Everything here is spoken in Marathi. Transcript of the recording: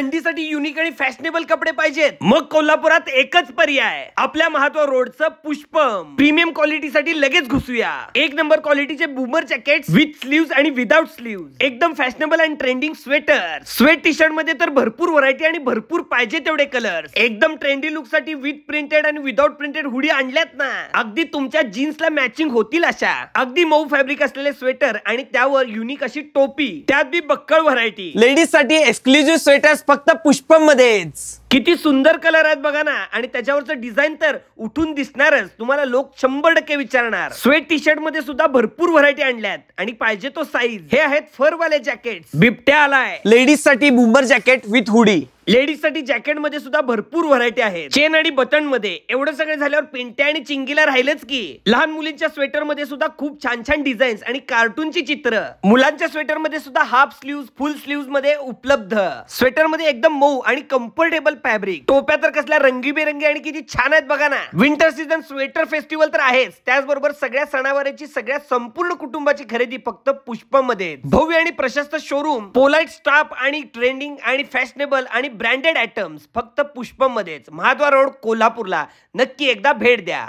थंडीसाठी युनिक आणि फॅशनेबल कपडे पाहिजेत, मग कोल्हापुरात एकच पर्याय, आपल्या महात्वा रोडचं पुष्पम. प्रीमियम क्वालिटीसाठी लगेच घुसूया. एक नंबर क्वालिटीचे बूमर जॅकेट विथ स्लीव्ह आणि विदाउट स्लीव्ह, एकदम फॅशनेबल आणि trending sweater. Sweat T shirt मध्ये तर भरपूर व्हरायटी आणि भरपूर पाहिजे तेवढे कलर. एकदम ट्रेंडी लुक साठी विथ प्रिंटेड आणि विदाउट प्रिंटेड हुडी आणल्यात ना, अगदी तुमच्या जीन्सला मॅचिंग होतील अशा. अगदी मऊ फॅब्रिक असलेले स्वेटर आणि त्यावर युनिक अशी टोपी, त्यात बी बक्कळ व्हरायटी. लेडीज साठी एक्सक्लुझिव्ह स्वेटर्स फक्त पुष्पम मध्येच. किती सुंदर कलर आहेत बघा ना, आणि त्याच्यावरचं डिझाईन तर उठून दिसणारच. तुम्हाला लोक 100% विचारणार. स्वेट टी शर्ट मध्ये सुद्धा भरपूर व्हरायटी आणल्यात आणि पाहिजे तो साईज. हे आहेत फर वाले जॅकेट. बिबट्या आलाय. लेडीज साठी boomer jacket with hoodie. Ladies साठी जॅकेट मध्ये सुद्धा भरपूर व्हरायटी आहे. चेन आणि बटन मध्ये. एवढं सगळं झाल्यावर पेंट्या आणि चिंगीला राहिलंच की. लहान मुलींच्या स्वेटर मध्ये सुद्धा खूप छान छान डिझाईन्स आणि कार्टूनची चित्र. मुलांच्या स्वेटर मध्ये सुद्धा हाफ स्लीव्ह, फुल स्लीव्ह मध्ये उपलब्ध. स्वेटर मध्ये एकदम मऊ आणि कम्फर्टेबल फॅब्रिक. टोप्या तर कसल्या रंगीबेरंगी आणि किती छान आहेत बघा ना. विंटर सीझन स्वेटर फेस्टिवल तर आहेच, त्याचबरोबर सगळ्या सणावाराची सगळ्या संपूर्ण कुटुंबाची खरेदी फक्त पुष्पम मध्ये. भव्य आणि प्रशस्त शोरूम, पोलाइट स्टाफ आणि ट्रेंडिंग आणि फॅशनेबल आणि ब्रँडेड आयटम्स फक्त पुष्पम मध्येच. महाद्वार रोड कोल्हापूरला नक्की एकदा भेट द्या.